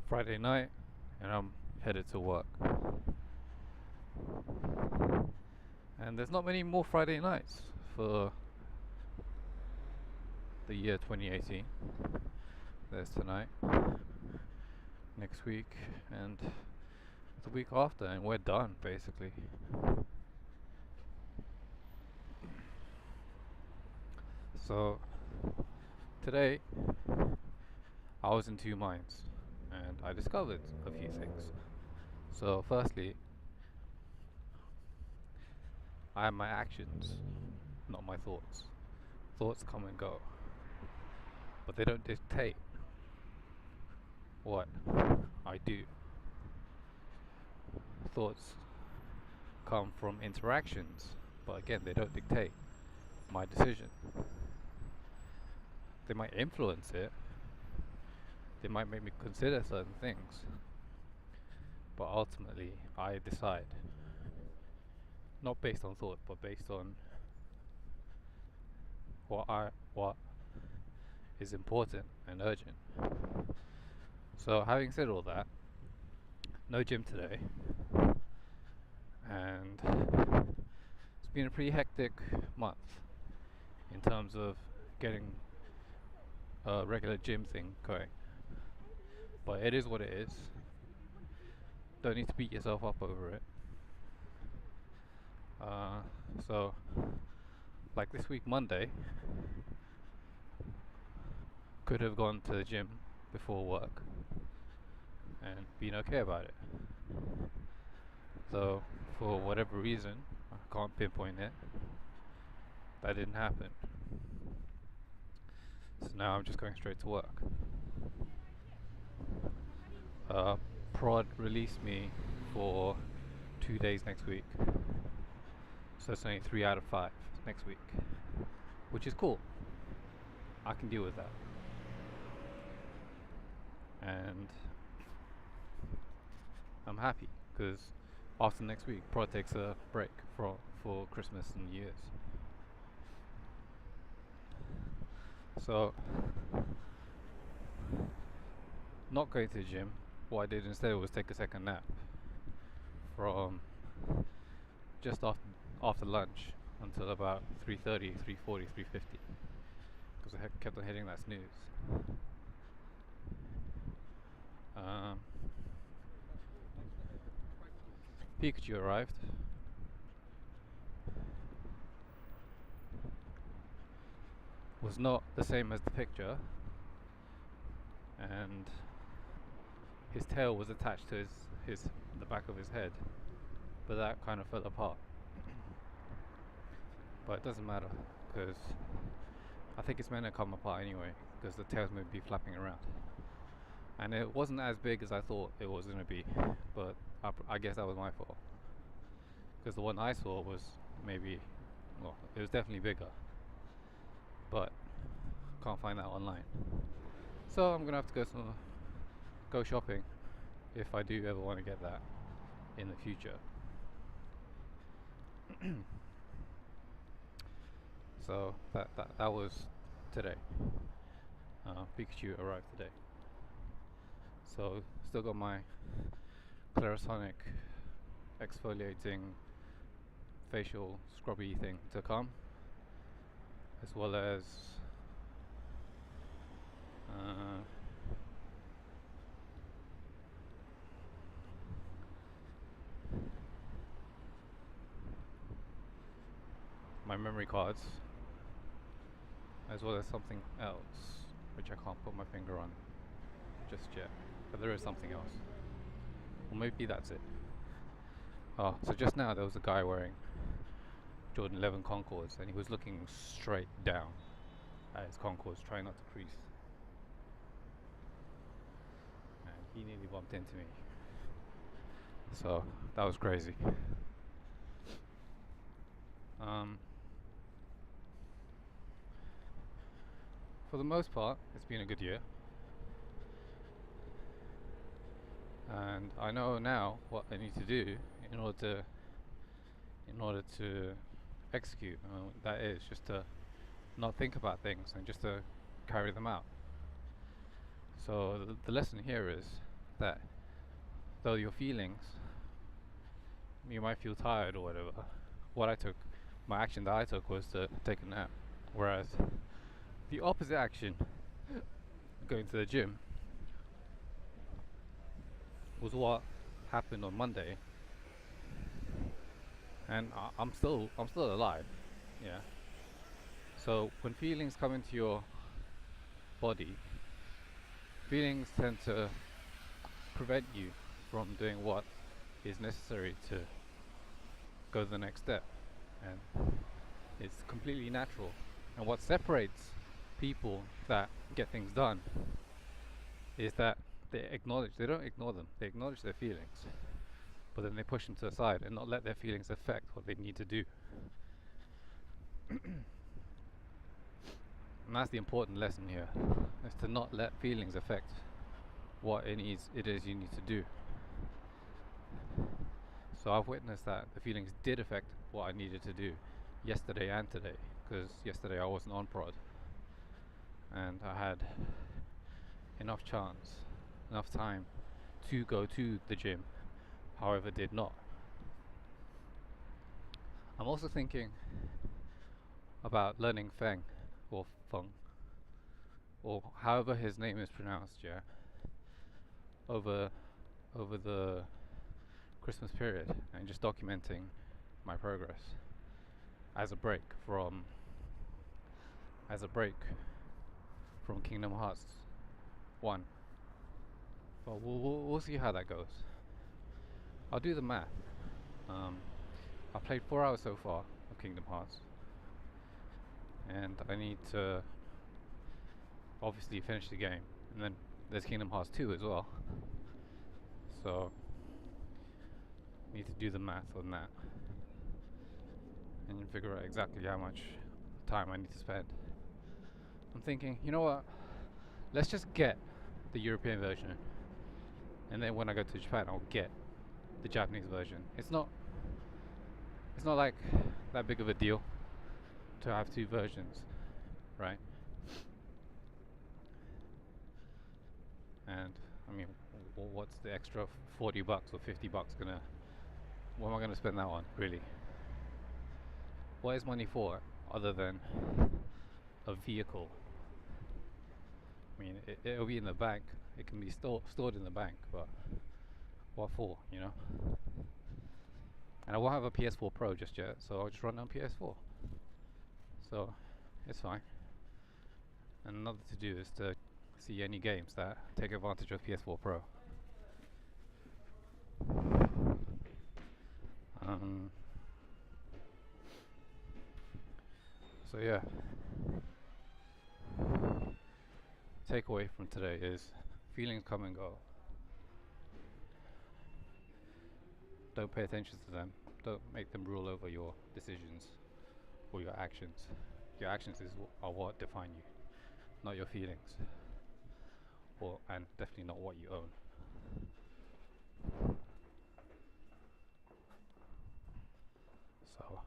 Friday night, and I'm headed to work. And there's not many more Friday nights for the year 2018. There's tonight, next week, and the week after, and we're done basically. So today, I was in two minds, and I discovered a few things. So, firstly, I am my actions, not my thoughts. Thoughts come and go, but they don't dictate what I do. Thoughts come from interactions, but again, they don't dictate my decision. They might influence it, they might make me consider certain things, but ultimately, I decide. Not based on thought, but based on what is important and urgent. So, having said all that, no gym today, and it's been a pretty hectic month in terms of getting a regular gym thing going. But it is what it is. Don't need to beat yourself up over it. So, like this week, Monday, could have gone to the gym before work and been okay about it. So, for whatever reason, I can't pinpoint it, that didn't happen. So now I'm just going straight to work. Prod released me for 2 days next week. So it's only 3 out of 5 next week, which is cool. I can deal with that. And I'm happy because after next week, Prod takes a break for Christmas and New Year's. So, not going to the gym, what I did instead was take a second nap from just after lunch until about 3:30, 3:40, 3:50, because I kept on hitting that snooze. Pikachu arrived. Was not the same as the picture, and his tail was attached to the back of his head, but that kind of fell apart. But it doesn't matter because I think it's meant to come apart anyway, because the tail's going to be flapping around. And it wasn't as big as I thought it was going to be, but I guess that was my fault, because the one I saw was maybe, well, it was definitely bigger, but can't find that online. So I'm gonna have to go shopping if I do ever want to get that in the future. So that was today. Pikachu arrived today. So still got my Clarisonic exfoliating facial scrubby thing to come, as well as my memory cards, as well as something else which I can't put my finger on just yet, but there is something else. Or maybe that's it. Oh, so just now there was a guy wearing Jordan 11 Concords, and he was looking straight down at his Concords, trying not to crease. And he nearly bumped into me. So that was crazy. For the most part, it's been a good year. And I know now what I need to do in order to execute. That is just to not think about things and just to carry them out. So the lesson here is that though your feelings, you might feel tired or whatever. What I took, my action that I took was to take a nap. Whereas the opposite action, going to the gym, was what happened on Monday, and I'm still alive. Yeah. So when feelings come into your body, feelings tend to prevent you from doing what is necessary to go to the next step, and it's completely natural. And what separates people that get things done is that they don't ignore them, they acknowledge their feelings, but then they push them to the side and not let their feelings affect what they need to do. And that's the important lesson here, is to not let feelings affect what it is you need to do. So I've witnessed that the feelings did affect what I needed to do yesterday and today, because yesterday I wasn't on prod and I had enough chance, enough time to go to the gym, however did not. I'm also thinking about learning Feng or Feng or however his name is pronounced, yeah, over the Christmas period, and just documenting my progress as a break from as a break from Kingdom Hearts 1. But we'll see how that goes. I'll do the math. I've played 4 hours so far of Kingdom Hearts, and I need to obviously finish the game, and then there's Kingdom Hearts 2 as well. So I need to do the math on that and figure out exactly how much time I need to spend. I'm thinking, you know what? Let's just get the European version, and then when I go to Japan, I'll get the Japanese version. It's not like that big of a deal to have 2 versions, right? And I mean, what's the extra $40 or $50 gonna? What am I gonna spend that on, really? What is money for, other than a vehicle? I mean, it'll be in the bank. It can be stored in the bank, but what for, you know? And I won't have a PS4 Pro just yet, so I'll just run on PS4. So it's fine. And another to do is to see any games that take advantage of PS4 Pro. Um, so yeah, takeaway from today is feelings come and go. Don't pay attention to them. Don't make them rule over your decisions or your actions. Your actions are what define you, not your feelings, and definitely not what you own. So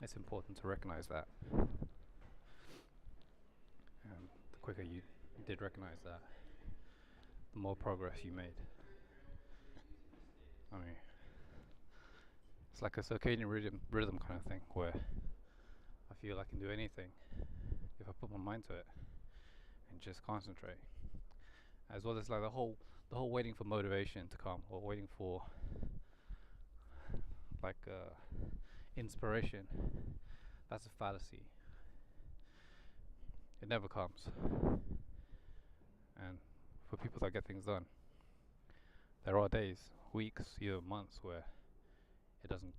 it's important to recognize that. And the quicker you did recognize that, the more progress you made. I mean, it's like a circadian rhythm kind of thing, where I feel I can do anything if I put my mind to it and just concentrate. As well as like the whole waiting for motivation to come, or waiting for like inspiration. That's a fallacy. It never comes. And for people that get things done, there are days, weeks, even months where it doesn't,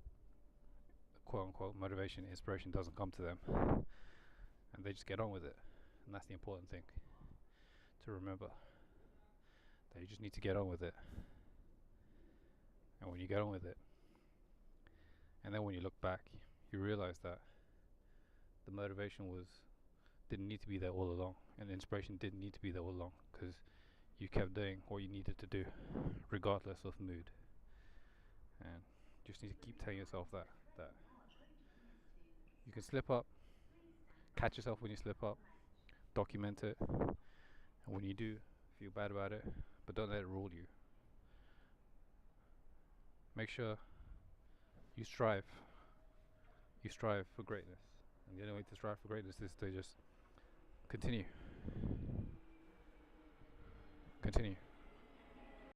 quote unquote, motivation, inspiration doesn't come to them, and they just get on with it. And that's the important thing to remember, that you just need to get on with it. And when you get on with it, and then when you look back, you realize that the motivation didn't need to be there all along, and the inspiration didn't need to be there all along, because you kept doing what you needed to do, regardless of mood. And you just need to keep telling yourself that you can slip up, catch yourself when you slip up, document it, and when you do feel bad about it, but don't let it rule you. Make sure you strive. You strive for greatness, and the only way to strive for greatness is to just continue, continue.